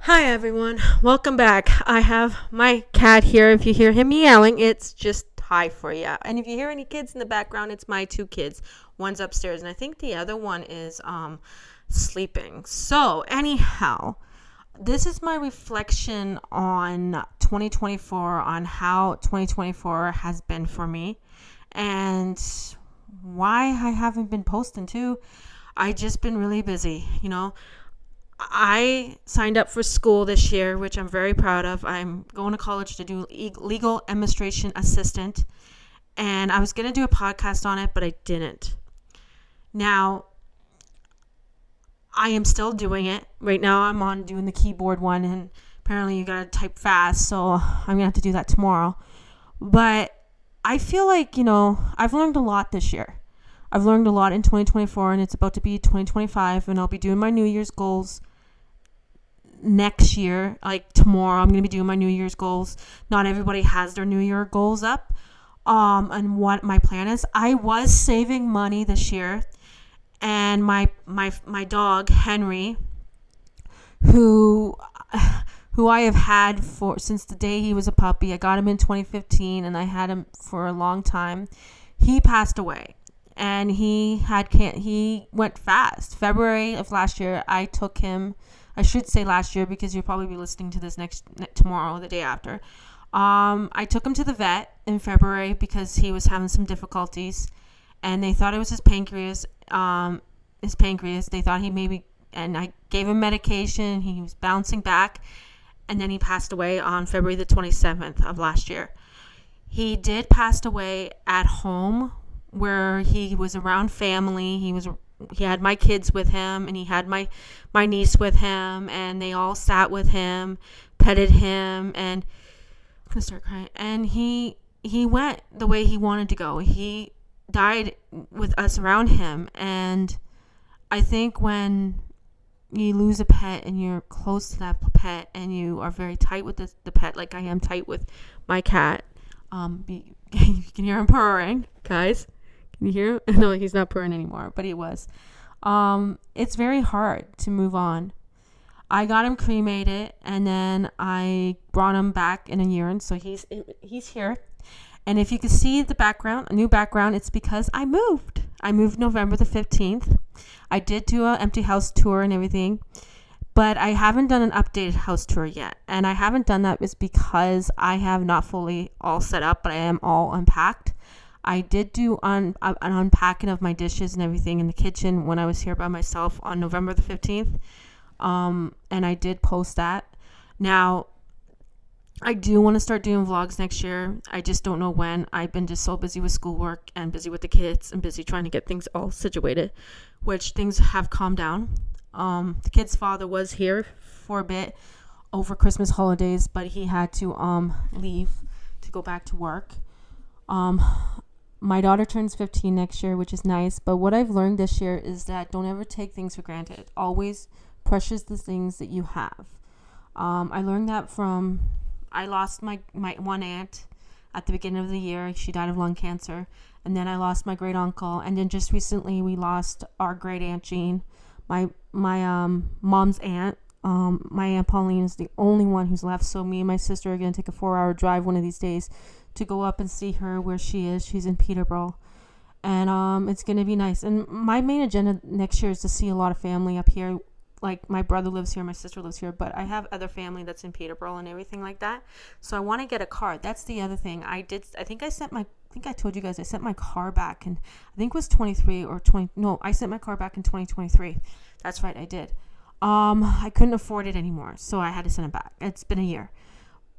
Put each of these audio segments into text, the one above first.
Hi everyone, welcome back. I have my cat here. If you hear him meowing, it's just hi for you. And if you hear any kids in the background, it's my two kids. One's upstairs, and I think the other one is sleeping. So anyhow, this is my reflection on 2024, on how 2024 has been for me, and why I haven't been posting too. I just been really busy. I signed up for school this year, which I'm very proud of. I'm going to college to do legal administration assistant, and I was going to do a podcast on it, but I didn't. Now, I am still doing it. Right now, I'm on doing the keyboard one, and apparently you got to type fast, so I'm going to have to do that tomorrow. But I feel like, I've learned a lot this year. I've learned a lot in 2024, and it's about to be 2025, and I'll be doing my New Year's goals next year. Like tomorrow, I'm going to be doing my New Year's goals. Not everybody has their New Year goals up. And what my plan is, I was saving money this year, and my dog Henry, who I have had since the day he was a puppy. I got him in 2015, and I had him for a long time. He passed away. And he went fast. February of last year, I took him. I should say last year because you'll probably be listening to this tomorrow, the day after. I took him to the vet in February because he was having some difficulties, and they thought it was his pancreas. They thought and I gave him medication. He was bouncing back, and then he passed away on February the 27th of last year. He did pass away at home, where he was around family. He had my kids with him, and he had my niece with him, and they all sat with him, petted him, and I'm gonna start crying. And he went the way he wanted to go. He died with us around him, and I think when you lose a pet and you're close to that pet and you are very tight with the pet, like I am tight with my cat, you can hear him purring, guys. Can you hear him? No, he's not purring anymore, but he was. It's very hard to move on. I got him cremated, and then I brought him back in a urine, so he's here. And if you can see the background, a new background, it's because I moved. I moved November the 15th. I did do an empty house tour and everything, but I haven't done an updated house tour yet. And I haven't done that is because I have not fully all set up, but I am all unpacked. I did do an unpacking of my dishes and everything in the kitchen when I was here by myself on November the 15th. And I did post that. Now, I do want to start doing vlogs next year. I just don't know when. I've been just so busy with schoolwork and busy with the kids and busy trying to get things all situated, which things have calmed down. The kid's father was here for a bit over Christmas holidays, but he had to leave to go back to work. My daughter turns 15 next year, which is nice. But what I've learned this year is that don't ever take things for granted. Always precious the things that you have. I learned that I lost my one aunt at the beginning of the year. She died of lung cancer. And then I lost my great uncle. And then just recently we lost our great aunt Jean, my mom's aunt. My Aunt Pauline is the only one who's left. So me and my sister are going to take a 4-hour drive one of these days to go up and see her where she is. She's in Peterborough. And it's going to be nice. And my main agenda next year is to see a lot of family up here. Like my brother lives here, my sister lives here, but I have other family that's in Peterborough and everything like that. So I want to get a car. That's the other thing. I think I told you guys I sent my car back, and I think it was 23 or 20. No, I sent my car back in 2023. That's right, I did. I couldn't afford it anymore, so I had to send it back. It's been a year.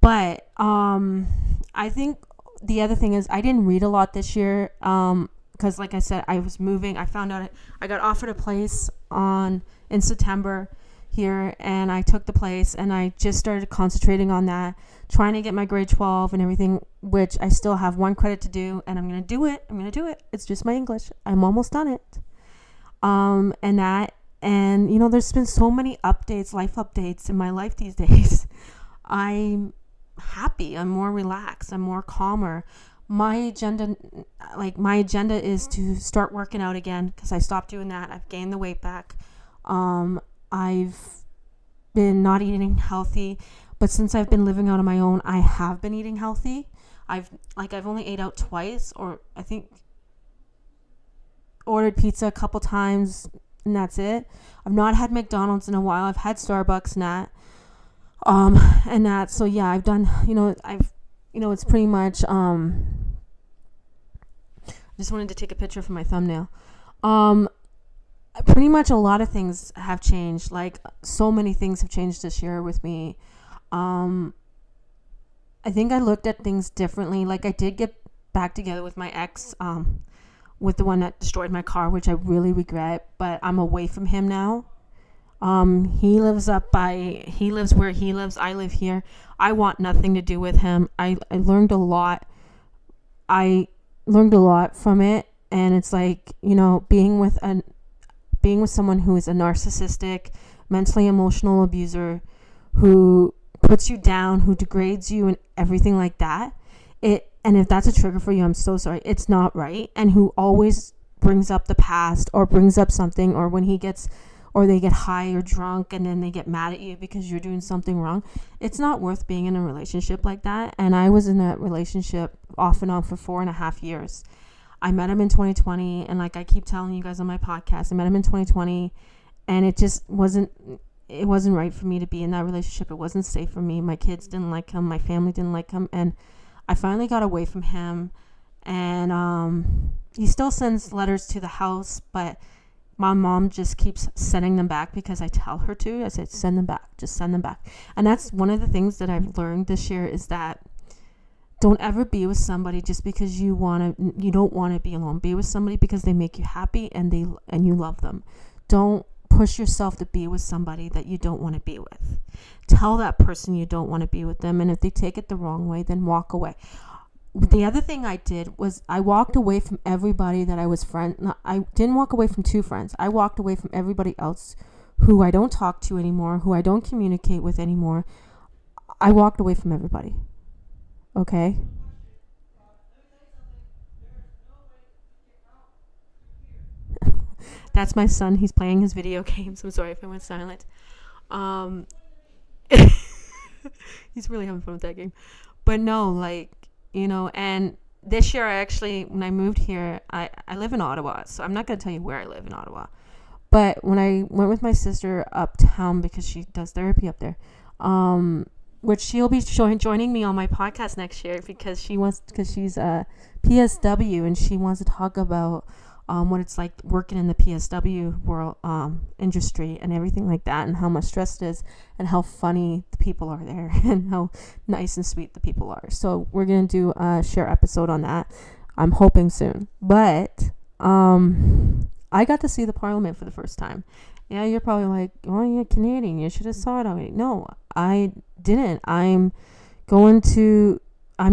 But I think the other thing is I didn't read a lot this year because, like I said, I was moving. I found out I got offered a place in September here, and I took the place, and I just started concentrating on that, trying to get my grade 12 and everything, which I still have one credit to do, and I'm going to do it. It's just my English. I'm almost done it. And there's been so many life updates in my life these days. I'm happy. I'm more relaxed. I'm more calmer. My agenda is to start working out again because I stopped doing that. I've gained the weight back. I've been not eating healthy, but since I've been living out on my own, I have been eating healthy. I've only ate out twice, or I think ordered pizza a couple times, and that's it. I've not had McDonald's in a while. I've had Starbucks and that. And that, so yeah, I've done, it's pretty much, just wanted to take a picture for my thumbnail. Pretty much a lot of things have changed. Like, so many things have changed this year with me. I think I looked at things differently. Like, I did get back together with my ex, with the one that destroyed my car, which I really regret, but I'm away from him now. He lives where he lives. I live here. I want nothing to do with him. I learned a lot. I learned a lot from it. And it's like, being with someone who is a narcissistic, mentally emotional abuser, who puts you down, who degrades you and everything like that. And if that's a trigger for you, I'm so sorry. It's not right. And who always brings up the past or brings up something, or when they get high or drunk and then they get mad at you because you're doing something wrong. It's not worth being in a relationship like that. And I was in that relationship off and on for 4.5 years. I met him in 2020. And like I keep telling you guys on my podcast, I met him in 2020, and it just wasn't right for me to be in that relationship. It wasn't safe for me. My kids didn't like him. My family didn't like him. And I finally got away from him. And he still sends letters to the house, but my mom just keeps sending them back because I tell her to. I said, send them back. Just send them back. And that's one of the things that I've learned this year, is that don't ever be with somebody just because you don't want to be alone. Be with somebody because they make you happy and you love them. Don't push yourself to be with somebody that you don't want to be with. Tell that person you don't want to be with them. And if they take it the wrong way, then walk away. The other thing I did was I walked away from everybody that I was I didn't walk away from 2 friends. I walked away from everybody else who I don't talk to anymore, who I don't communicate with anymore. I walked away from everybody. Okay? That's my son. He's playing his video games. I'm sorry if I went silent. He's really having fun with that game. But no, and this year when I moved here, I live in Ottawa, so I'm not going to tell you where I live in Ottawa. But when I went with my sister uptown, because she does therapy up there, which she'll be joining me on my podcast next year because she's a PSW and she wants to talk about what it's like working in the PSW world industry and everything like that, and how much stress it is, and how funny the people are there, and how nice and sweet the people are. So we're gonna do a share episode on that. I'm hoping soon. But I got to see the Parliament for the first time. Yeah, you're probably like, oh, you're Canadian, you should have saw it already. No, I didn't. I'm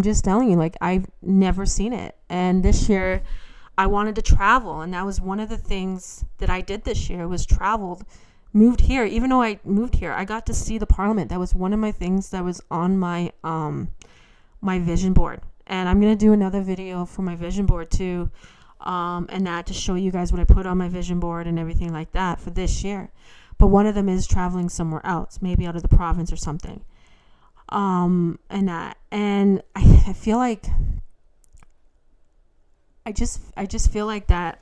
just telling you, I've never seen it. And this year I wanted to travel, and that was one of the things that I did this year, was moved here. Even though I moved here, I got to see the Parliament. That was one of my things that was on my my vision board. And I'm going to do another video for my vision board too, and that to show you guys what I put on my vision board and everything like that for this year. But one of them is traveling somewhere else, maybe out of the province or something. And I feel like I just feel like that,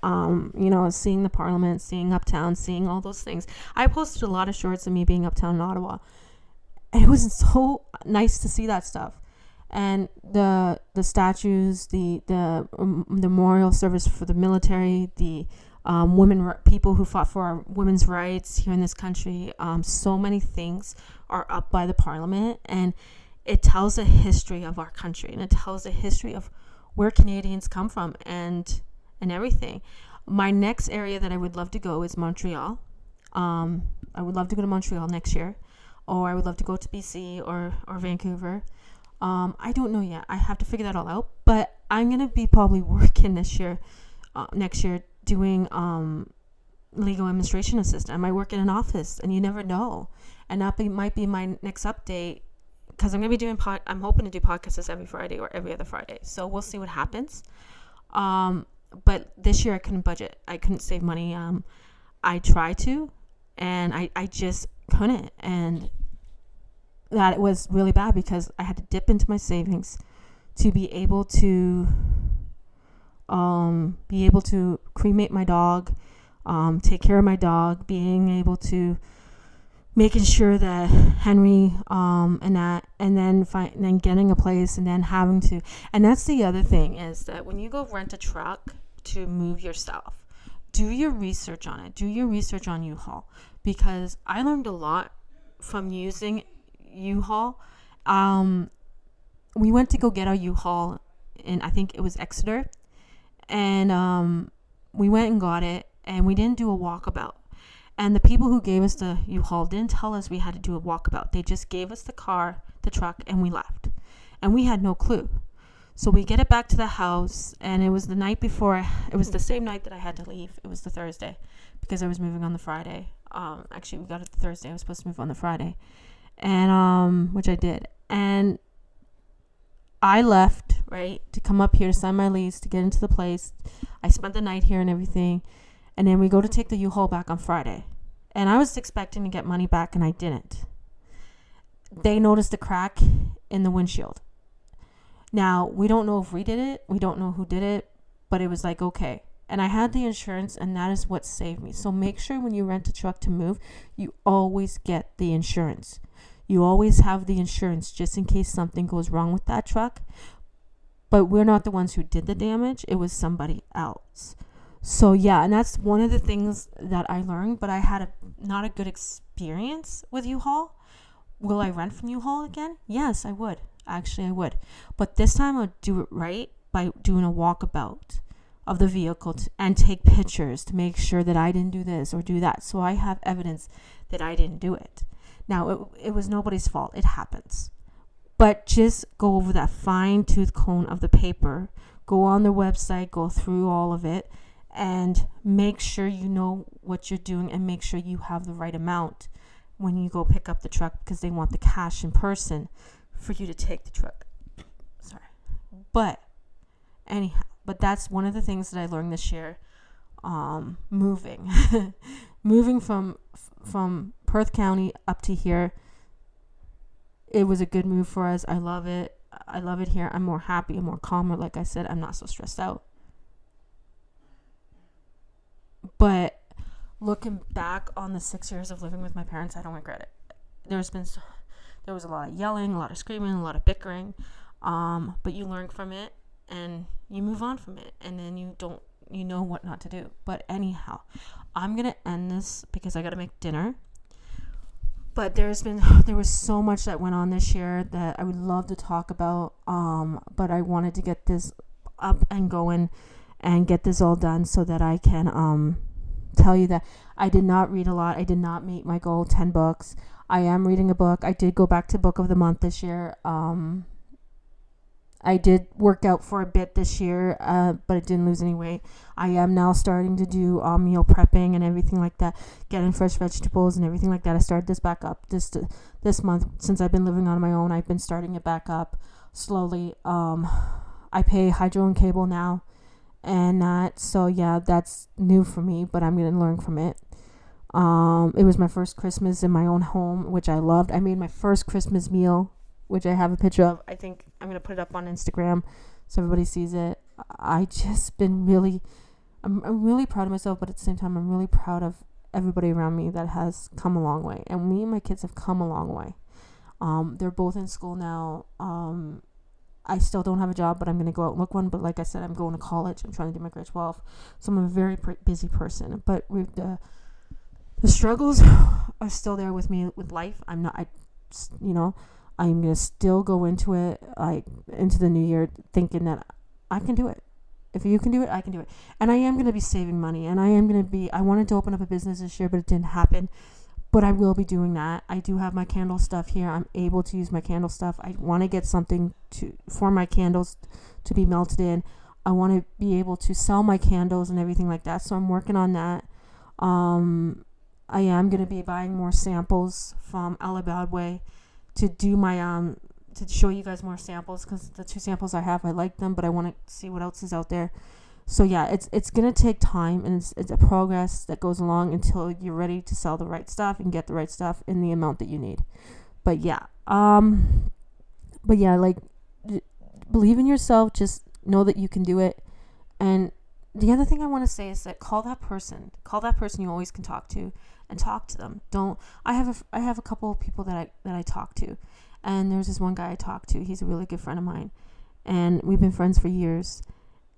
seeing the Parliament, seeing uptown, seeing all those things. I posted a lot of shorts of me being uptown in Ottawa, and it was so nice to see that stuff. And the statues, the memorial service for the military, the people who fought for our women's rights here in this country. So many things are up by the Parliament, and it tells a history of our country, and it tells a history of where Canadians come from and everything. My next area that I would love to go is Montreal. I would love to go to Montreal next year, or I would love to go to BC or Vancouver. I don't know yet. I have to figure that all out. But I'm gonna be probably working next year, doing legal administration assistant. I might work in an office, and you never know. And that might be my next update, because I'm gonna be doing I'm hoping to do podcasts every Friday or every other Friday. So we'll see what happens. But this year I couldn't budget. I couldn't save money. I tried to, and I just couldn't. And that was really bad because I had to dip into my savings to be able to cremate my dog, take care of my dog, being able to making sure that Henry and then getting a place, and then having to, and that's the other thing, is that when you go rent a truck to move your stuff, do your research on it. Do your research on U-Haul, because I learned a lot from using U-Haul. We went to go get our U-Haul in, I think it was Exeter, and we went and got it, and we didn't do a walkabout. And the people who gave us the U-Haul didn't tell us we had to do a walkabout. They just gave us the truck, and we left. And we had no clue. So we get it back to the house, and it was the night before. It was the same night that I had to leave. It was the Thursday, because I was moving on the Friday. Actually, we got it the Thursday. I was supposed to move on the Friday, and which I did. And I left, right, to come up here to sign my lease, to get into the place. I spent the night here and everything. And then we go to take the U-Haul back on Friday. And I was expecting to get money back, and I didn't. They noticed a crack in the windshield. Now, we don't know if we did it. We don't know who did it. But it was like, okay. And I had the insurance, and that is what saved me. So make sure when you rent a truck to move, you always get the insurance. You always have the insurance just in case something goes wrong with that truck. But we're not the ones who did the damage. It was somebody else. So yeah, and that's one of the things that I learned, but I had not a good experience with U-Haul. Will I rent from U-Haul again? Yes, I would. Actually, I would. But this time I would do it right by doing a walkabout of the vehicle and take pictures to make sure that I didn't do this or do that. So I have evidence that I didn't do it. Now, it was nobody's fault. It happens. But just go over that fine-tooth comb of the paper. Go on their website. Go through all of it. And make sure you know what you're doing, and make sure you have the right amount when you go pick up the truck, because they want the cash in person for you to take the truck. Sorry. But anyhow, that's one of the things that I learned this year. Moving from Perth County up to here. It was a good move for us. I love it. I love it here. I'm more happy. I'm more calmer. Like I said, I'm not so stressed out. But looking back on the 6 years of living with my parents, I don't regret it. There was a lot of yelling, a lot of screaming, a lot of bickering. But you learn from it, and you move on from it, and then you know what not to do. But anyhow, I'm gonna end this because I gotta make dinner. But there was so much that went on this year that I would love to talk about. But I wanted to get this up and going and get this all done so that I can tell you that I did not read a lot. I did not meet my goal, 10 books. I am reading a book. I did go back to Book of the Month this year. I did work out for a bit this year, but I didn't lose any weight. I am now starting to do meal prepping and everything like that, getting fresh vegetables and everything like that. I started this back up this month. Since I've been living on my own, I've been starting it back up slowly. I pay hydro and cable now. And so yeah, that's new for me, but I'm going to learn from it. It was my first Christmas in my own home, which I loved. I made my first Christmas meal, which I have a picture of. I think I'm going to put it up on Instagram so everybody sees it. I just been I'm really proud of myself, but at the same time, I'm really proud of everybody around me that has come a long way. And me and my kids have come a long way. They're both in school now. I still don't have a job, but I'm going to go out and look one. But like I said, I'm going to college. I'm trying to do my grade 12. So I'm a very busy person. But the struggles are still there with me with life. I'm going to still go into it, into the new year, thinking that I can do it. If you can do it, I can do it. And I am going to be saving money. And I wanted to open up a business this year, but it didn't happen. But I will be doing that. I do have my candle stuff here. I'm able to use my candle stuff. I want to get something for my candles to be melted in. I want to be able to sell my candles and everything like that. So I'm working on that. I am going to be buying more samples from Alibadway to do my to show you guys more samples, because the 2 samples I have, I like them, but I want to see what else is out there. So yeah, it's gonna take time, and it's a progress that goes along until you're ready to sell the right stuff and get the right stuff in the amount that you need. But yeah, like, believe in yourself. Just know that you can do it. And the other thing I want to say is that call that person you always can talk to, and talk to them. I have a couple of people that I talk to, and there's this one guy I talk to. He's a really good friend of mine, and we've been friends for years.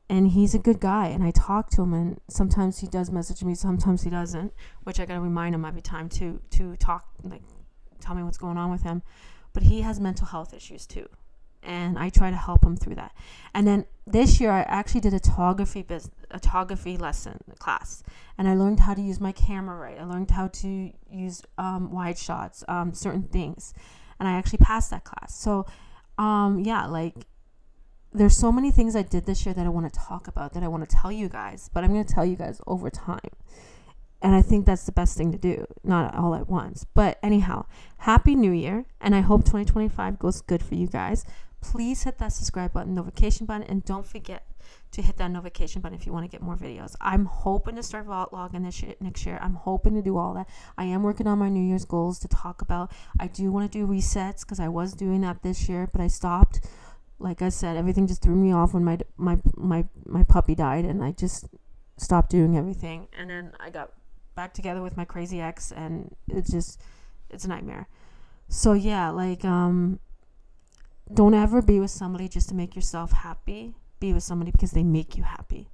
And he's a good guy, and I talk to him, and sometimes he does message me, sometimes he doesn't, which I gotta remind him every time to talk, like, tell me what's going on with him. But he has mental health issues too, and I try to help him through that. And then this year I actually did a photography lesson class, and I learned how to use my camera right. I learned how to use wide shots, certain things, and I actually passed that class. So there's so many things I did this year that I want to talk about, that I want to tell you guys, but I'm going to tell you guys over time. And I think that's the best thing to do, not all at once. But anyhow, Happy New Year, and I hope 2025 goes good for you guys. Please hit that subscribe button, notification button, and don't forget to hit that notification button if you want to get more videos. I'm hoping to start vlogging next year. I'm hoping to do all that. I am working on my New Year's goals to talk about. I do want to do resets, because I was doing that this year, but I stopped. Like I said, everything just threw me off when my puppy died, and I just stopped doing everything. And then I got back together with my crazy ex, and it's a nightmare. So yeah, like, don't ever be with somebody just to make yourself happy. Be with somebody because they make you happy.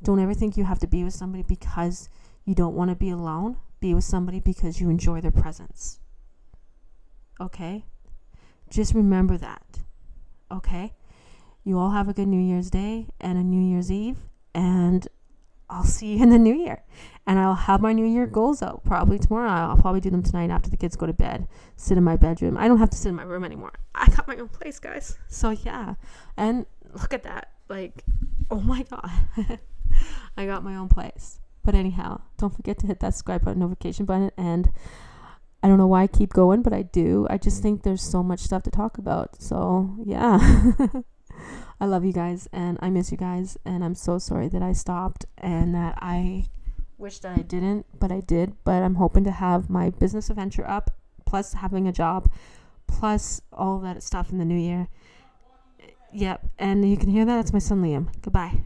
Don't ever think you have to be with somebody because you don't want to be alone. Be with somebody because you enjoy their presence. Okay? Just remember that. Okay, you all have a good New Year's Day and a New Year's Eve, and I'll see you in the new year. And I'll have my New Year goals out probably tomorrow. I'll probably do them tonight after the kids go to bed. Sit in my bedroom. I don't have to sit in my room anymore. I got my own place, guys. So yeah, and look at that. Like, oh my God, I got my own place. But anyhow, don't forget to hit that subscribe button, notification button, and I don't know why I keep going, but I do. I just think there's so much stuff to talk about. So, yeah. I love you guys, and I miss you guys, and I'm so sorry that I stopped, and that I wish that I didn't, but I did. But I'm hoping to have my business adventure up, plus having a job, plus all that stuff in the new year. Yep, and you can hear that. That's my son, Liam. Goodbye.